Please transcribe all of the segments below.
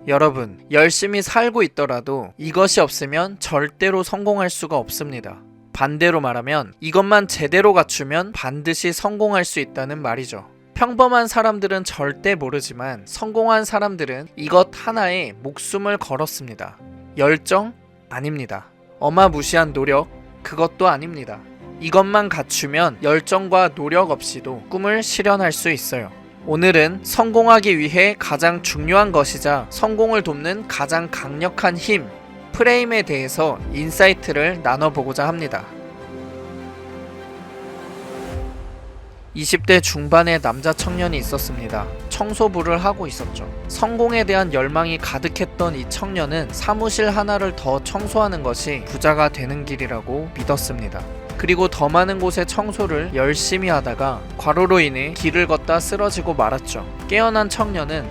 여러분, 열심히 살고 있더라도 이것이 없으면 절대로 성공할 수가 없습니다. 반대로 말하면 이것만 제대로 갖추면 반드시 성공할 수 있다는 말이죠. 평범한 사람들은 절대 모르지만 성공한 사람들은 이것 하나에 목숨을 걸었습니다. 열정? 아닙니다. 어마무시한 노력? 그것도 아닙니다. 이것만 갖추면 열정과 노력 없이도 꿈을 실현할 수 있어요. 오늘은 성공하기 위해 가장 중요한 것이자 성공을 돕는 가장 강력한 힘, 프레임에 대해서 인사이트를 나눠보고자 합니다. 20대 중반의 남자 청년이 있었습니다. 청소부를 하고 있었죠. 성공에 대한 열망이 가득했던 이 청년은 사무실 하나를 더 청소하는 것이 부자가 되는 길이라고 믿었습니다. 그리고 더 많은 곳의 청소를 열심히 하다가 과로로 인해 길을 걷다 쓰러지고 말았죠. 깨어난 청년은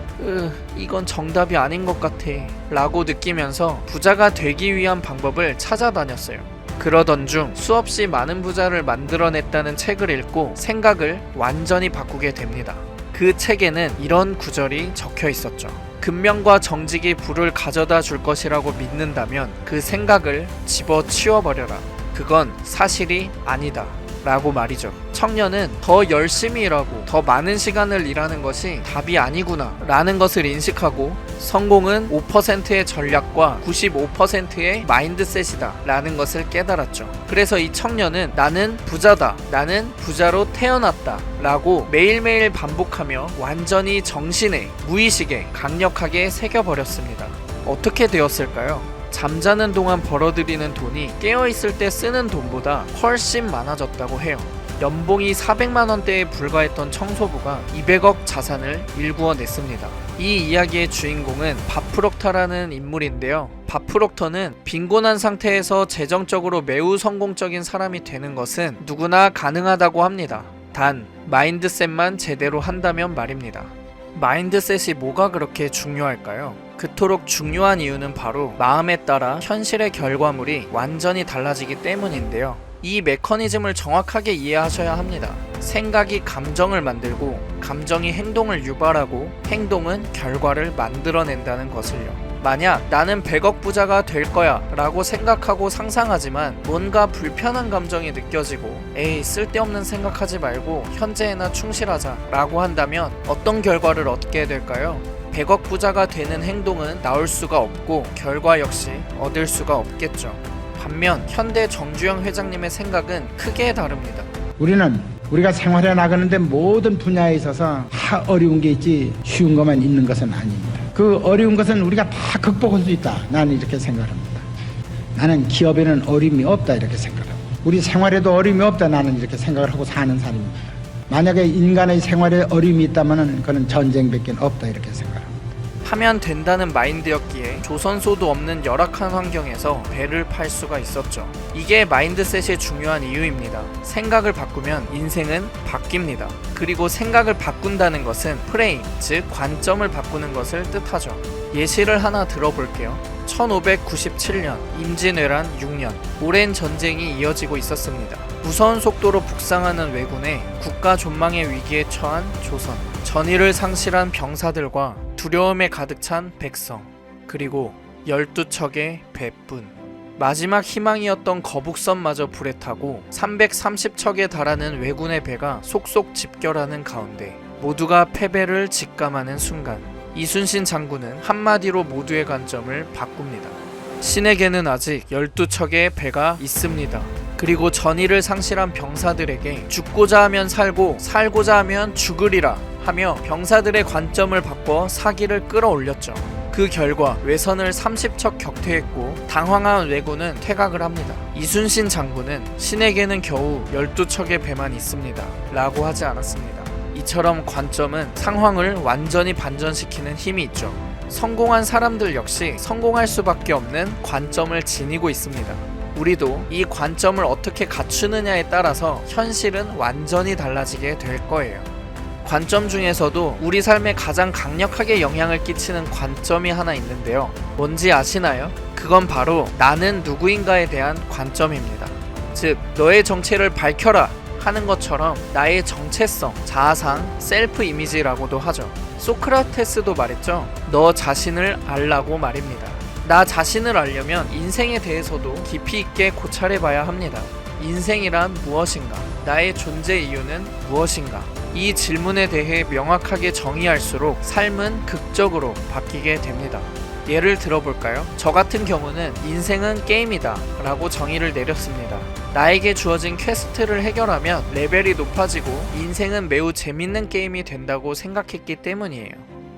이건 정답이 아닌 것 같아 라고 느끼면서 부자가 되기 위한 방법을 찾아다녔어요. 그러던 중 수없이 많은 부자를 만들어냈다는 책을 읽고 생각을 완전히 바꾸게 됩니다. 그 책에는 이런 구절이 적혀 있었죠. 금명과 정직이 부를 가져다 줄 것이라고 믿는다면 그 생각을 집어치워버려라. 그건 사실이 아니다 라고 말이죠. 청년은 더 열심히 일하고 더 많은 시간을 일하는 것이 답이 아니구나 라는 것을 인식하고 성공은 5%의 전략과 95%의 마인드셋이다 라는 것을 깨달았죠. 그래서 이 청년은 나는 부자다, 나는 부자로 태어났다 라고 매일매일 반복하며 완전히 정신에, 무의식에 강력하게 새겨버렸습니다. 어떻게 되었을까요? 잠자는 동안 벌어들이는 돈이 깨어있을 때 쓰는 돈보다 훨씬 많아졌다고 해요. 연봉이 400만 원대에 불과했던 청소부가 200억 자산을 일구어냈습니다. 이 이야기의 주인공은 바프록터라는 인물인데요. 바프록터는 빈곤한 상태에서 재정적으로 매우 성공적인 사람이 되는 것은 누구나 가능하다고 합니다. 단 마인드셋만 제대로 한다면 말입니다. 마인드셋이 뭐가 그렇게 중요할까요? 그토록 중요한 이유는 바로 마음에 따라 현실의 결과물이 완전히 달라지기 때문인데요. 이 메커니즘을 정확하게 이해하셔야 합니다. 생각이 감정을 만들고 감정이 행동을 유발하고 행동은 결과를 만들어낸다는 것을요. 만약 나는 100억 부자가 될 거야 라고 생각하고 상상하지만 뭔가 불편한 감정이 느껴지고 에이 쓸데없는 생각하지 말고 현재에나 충실하자 라고 한다면 어떤 결과를 얻게 될까요? 100억 부자가 되는 행동은 나올 수가 없고 결과 역시 얻을 수가 없겠죠. 반면 현대 정주영 회장님의 생각은 크게 다릅니다. 우리가 생활해 나가는데 모든 분야에 있어서 다 어려운 게 있지 쉬운 것만 있는 것은 아닙니다. 그 어려운 것은 우리가 다 극복할 수 있다. 나는 이렇게 생각합니다. 나는 기업에는 어려움이 없다 이렇게 생각합니다. 우리 생활에도 어려움이 없다 나는 이렇게 생각을 하고 사는 사람입니다. 만약에 인간의 생활에 어려움이 있다면 그건 전쟁밖에 없다 이렇게 생각합니다. 하면 된다는 마인드였기에 조선소도 없는 열악한 환경에서 배를 팔 수가 있었죠. 이게 마인드셋이 중요한 이유입니다. 생각을 바꾸면 인생은 바뀝니다. 그리고 생각을 바꾼다는 것은 프레임, 즉 관점을 바꾸는 것을 뜻하죠. 예시를 하나 들어볼게요. 1597년 임진왜란 6년 오랜 전쟁이 이어지고 있었습니다. 무서운 속도로 북상하는 왜군에 국가 존망의 위기에 처한 조선, 전의를 상실한 병사들과 두려움에 가득 찬 백성, 그리고 12척의 배뿐. 마지막 희망이었던 거북선마저 불에 타고 330척에 달하는 왜군의 배가 속속 집결하는 가운데 모두가 패배를 직감하는 순간 이순신 장군은 한마디로 모두의 관점을 바꿉니다. 신에게는 아직 12척의 배가 있습니다. 그리고 전의를 상실한 병사들에게 죽고자 하면 살고 살고자 하면 죽으리라 하며 병사들의 관점을 바꿔 사기를 끌어올렸죠. 그 결과 외선을 30척 격퇴했고 당황한 왜군은 퇴각을 합니다. 이순신 장군은 신에게는 겨우 12척의 배만 있습니다 라고 하지 않았습니다. 이처럼 관점은 상황을 완전히 반전시키는 힘이 있죠. 성공한 사람들 역시 성공할 수밖에 없는 관점을 지니고 있습니다. 우리도 이 관점을 어떻게 갖추느냐에 따라서 현실은 완전히 달라지게 될 거예요. 관점 중에서도 우리 삶에 가장 강력하게 영향을 끼치는 관점이 하나 있는데요. 뭔지 아시나요? 그건 바로 나는 누구인가에 대한 관점입니다. 즉, 너의 정체를 밝혀라 하는 것처럼 나의 정체성, 자아상, 셀프 이미지라고도 하죠. 소크라테스도 말했죠. 너 자신을 알라고 말입니다. 나 자신을 알려면 인생에 대해서도 깊이 있게 고찰해봐야 합니다. 인생이란 무엇인가? 나의 존재 이유는 무엇인가? 이 질문에 대해 명확하게 정의할수록 삶은 극적으로 바뀌게 됩니다. 예를 들어볼까요? 저 같은 경우는 인생은 게임이다 라고 정의를 내렸습니다. 나에게 주어진 퀘스트를 해결하면 레벨이 높아지고 인생은 매우 재밌는 게임이 된다고 생각했기 때문이에요.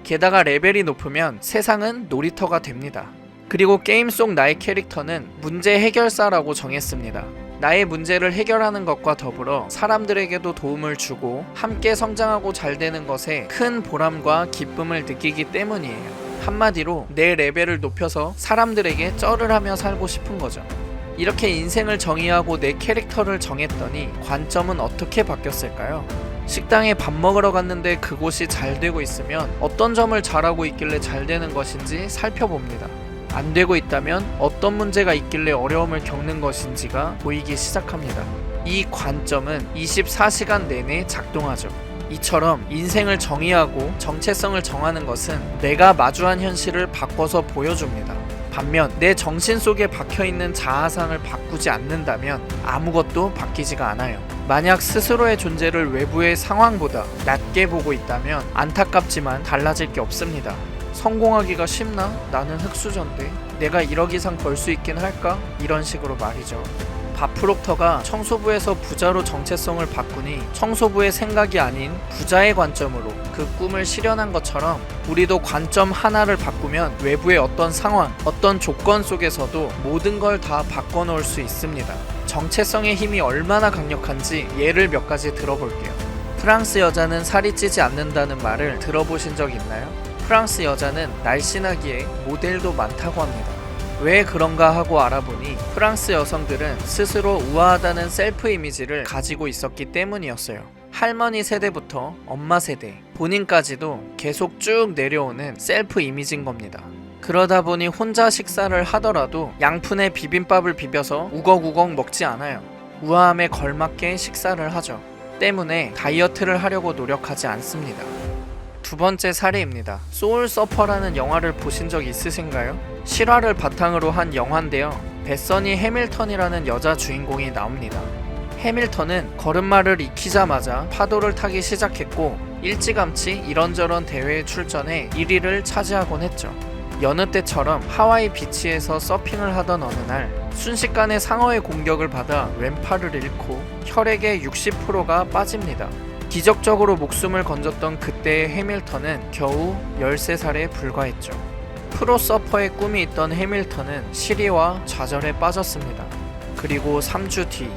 게다가 레벨이 높으면 세상은 놀이터가 됩니다. 그리고 게임 속 나의 캐릭터는 문제 해결사라고 정했습니다. 나의 문제를 해결하는 것과 더불어 사람들에게도 도움을 주고 함께 성장하고 잘 되는 것에 큰 보람과 기쁨을 느끼기 때문이에요. 한마디로 내 레벨을 높여서 사람들에게 쩔을 하며 살고 싶은 거죠. 이렇게 인생을 정의하고 내 캐릭터를 정했더니 관점은 어떻게 바뀌었을까요? 식당에 밥 먹으러 갔는데 그곳이 잘 되고 있으면 어떤 점을 잘하고 있길래 잘 되는 것인지 살펴봅니다. 안 되고 있다면 어떤 문제가 있길래 어려움을 겪는 것인지가 보이기 시작합니다. 이 관점은 24시간 내내 작동하죠. 이처럼 인생을 정의하고 정체성을 정하는 것은 내가 마주한 현실을 바꿔서 보여줍니다. 반면 내 정신 속에 박혀있는 자아상을 바꾸지 않는다면 아무것도 바뀌지가 않아요. 만약 스스로의 존재를 외부의 상황보다 낮게 보고 있다면 안타깝지만 달라질 게 없습니다. 성공하기가 쉽나? 나는 흙수저인데 내가 1억 이상 벌 수 있긴 할까? 이런 식으로 말이죠. 밥 프록터가 청소부에서 부자로 정체성을 바꾸니 청소부의 생각이 아닌 부자의 관점으로 그 꿈을 실현한 것처럼 우리도 관점 하나를 바꾸면 외부의 어떤 상황, 어떤 조건 속에서도 모든 걸 다 바꿔놓을 수 있습니다. 정체성의 힘이 얼마나 강력한지 예를 몇 가지 들어볼게요. 프랑스 여자는 살이 찌지 않는다는 말을 들어보신 적 있나요? 프랑스 여자는 날씬하기에 모델도 많다고 합니다. 왜 그런가 하고 알아보니 프랑스 여성들은 스스로 우아하다는 셀프 이미지를 가지고 있었기 때문이었어요. 할머니 세대부터 엄마 세대, 본인까지도 계속 쭉 내려오는 셀프 이미지인 겁니다. 그러다 보니 혼자 식사를 하더라도 양푼에 비빔밥을 비벼서 우걱우걱 먹지 않아요. 우아함에 걸맞게 식사를 하죠. 때문에 다이어트를 하려고 노력하지 않습니다. 두 번째 사례입니다. 소울 서퍼라는 영화를 보신 적 있으신가요? 실화를 바탕으로 한 영화인데요. 베서니 해밀턴이라는 여자 주인공이 나옵니다. 해밀턴은 걸음마를 익히자마자 파도를 타기 시작했고 일찌감치 이런저런 대회에 출전해 1위를 차지하곤 했죠. 여느 때처럼 하와이 비치에서 서핑을 하던 어느 날 순식간에 상어의 공격을 받아 왼팔을 잃고 혈액의 60%가 빠집니다. 기적적으로 목숨을 건졌던 그때의 해밀턴은 겨우 13살에 불과했죠. 프로 서퍼의 꿈이 있던 해밀턴은 시리와 좌절에 빠졌습니다. 그리고 3주 뒤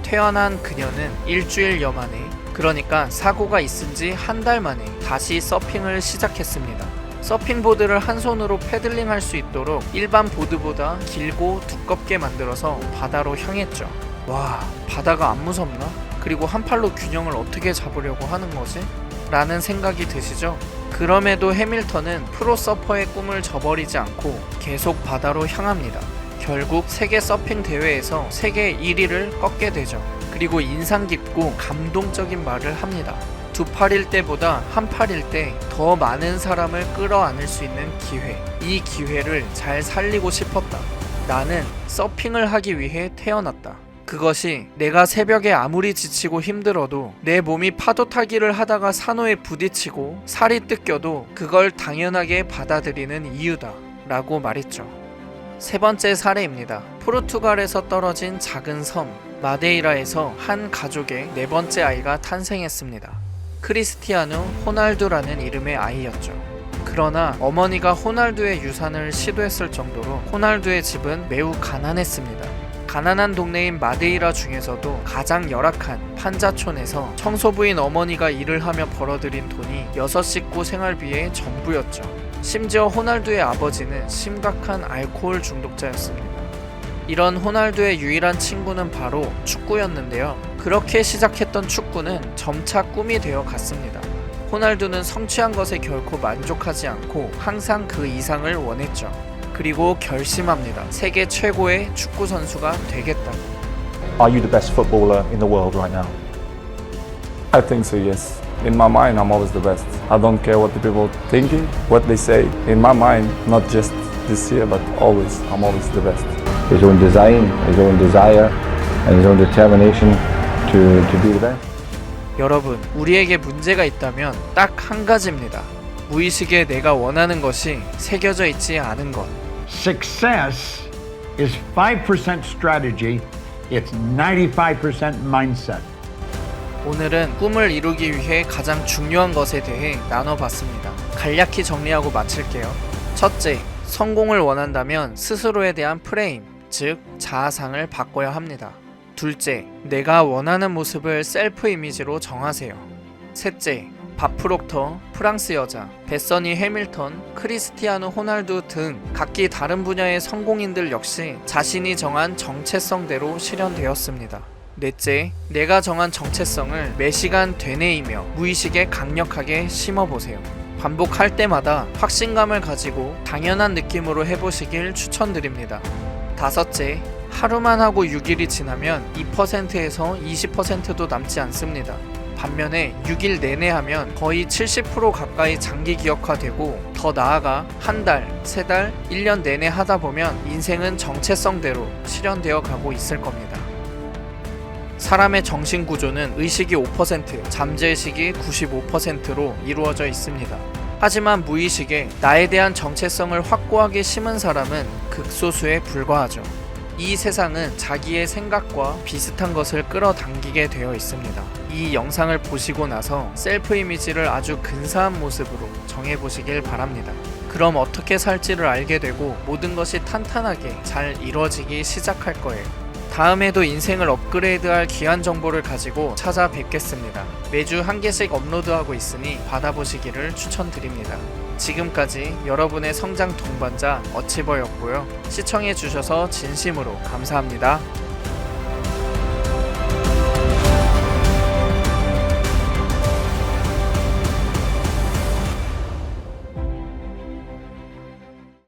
퇴원한 그녀는 일주일여 만에, 그러니까 사고가 있은 지 한 달 만에 다시 서핑을 시작했습니다. 서핑보드를 한 손으로 패들링할 수 있도록 일반 보드보다 길고 두껍게 만들어서 바다로 향했죠. 와, 바다가 안 무섭나? 그리고 한 팔로 균형을 어떻게 잡으려고 하는 거지? 라는 생각이 드시죠? 그럼에도 해밀턴은 프로 서퍼의 꿈을 저버리지 않고 계속 바다로 향합니다. 결국 세계 서핑 대회에서 세계 1위를 꺾게 되죠. 그리고 인상 깊고 감동적인 말을 합니다. 두 팔일 때보다 한 팔일 때 더 많은 사람을 끌어안을 수 있는 기회, 이 기회를 잘 살리고 싶었다. 나는 서핑을 하기 위해 태어났다. 그것이 내가 새벽에 아무리 지치고 힘들어도 내 몸이 파도 타기를 하다가 산호에 부딪히고 살이 뜯겨도 그걸 당연하게 받아들이는 이유다 라고 말했죠. 세 번째 사례입니다. 포르투갈에서 떨어진 작은 섬 마데이라에서 한 가족의 네 번째 아이가 탄생했습니다. 크리스티아누 호날두라는 이름의 아이였죠. 그러나 어머니가 호날두의 유산을 시도했을 정도로 호날두의 집은 매우 가난했습니다. 가난한 동네인 마데이라 중에서도 가장 열악한 판자촌에서 청소부인 어머니가 일을 하며 벌어들인 돈이 6식구 생활비의 전부였죠. 심지어 호날두의 아버지는 심각한 알코올 중독자였습니다. 이런 호날두의 유일한 친구는 바로 축구였는데요. 그렇게 시작했던 축구는 점차 꿈이 되어 갔습니다. 호날두는 성취한 것에 결코 만족하지 않고 항상 그 이상을 원했죠. 그리고 결심합니다. 세계 최고의 축구 선수가 되겠다고. Are you the best footballer in the world right now? I think so, yes. In my mind, I'm always the best. I don't care what the people thinking, what they say. In my mind, not just this year, but always, I'm always the best. His own design, his own desire, and his own determination to be the best. 여러분, 우리에게 문제가 있다면 딱 한 가지입니다. 무의식에 내가 원하는 것이 새겨져 있지 않은 것. Success is 5% strategy, it's 95% mindset. 오늘은 꿈을 이루기 위해 가장 중요한 것에 대해 나눠봤습니다. 간략히 정리하고 마칠게요. 첫째, 성공을 원한다면 스스로에 대한 프레임, 즉 자아상을 바꿔야 합니다. 둘째, 내가 원하는 모습을 셀프 이미지로 정하세요. 셋째, 밥 프록터, 프랑스 여자, 베서니 해밀턴, 크리스티아누 호날두 등 각기 다른 분야의 성공인들 역시 자신이 정한 정체성대로 실현되었습니다. 넷째, 내가 정한 정체성을 매시간 되뇌이며 무의식에 강력하게 심어보세요. 반복할 때마다 확신감을 가지고 당연한 느낌으로 해보시길 추천드립니다. 다섯째, 하루만 하고 6일이 지나면 2%에서 20%도 남지 않습니다. 반면에 6일 내내 하면 거의 70% 가까이 장기 기억화되고, 더 나아가 한 달, 3달, 1년 내내 하다 보면 인생은 정체성대로 실현되어 가고 있을 겁니다. 사람의 정신 구조는 의식이 5%, 잠재의식이 95%로 이루어져 있습니다. 하지만 무의식에 나에 대한 정체성을 확고하게 심은 사람은 극소수에 불과하죠. 이 세상은 자기의 생각과 비슷한 것을 끌어당기게 되어 있습니다. 이 영상을 보시고 나서 셀프 이미지를 아주 근사한 모습으로 정해보시길 바랍니다. 그럼 어떻게 살지를 알게 되고 모든 것이 탄탄하게 잘 이루어지기 시작할 거예요. 다음에도 인생을 업그레이드할 귀한 정보를 가지고 찾아뵙겠습니다. 매주 한 개씩 업로드하고 있으니 받아보시기를 추천드립니다. 지금까지 여러분의 성장 동반자 어치버였고요. 시청해주셔서 진심으로 감사합니다.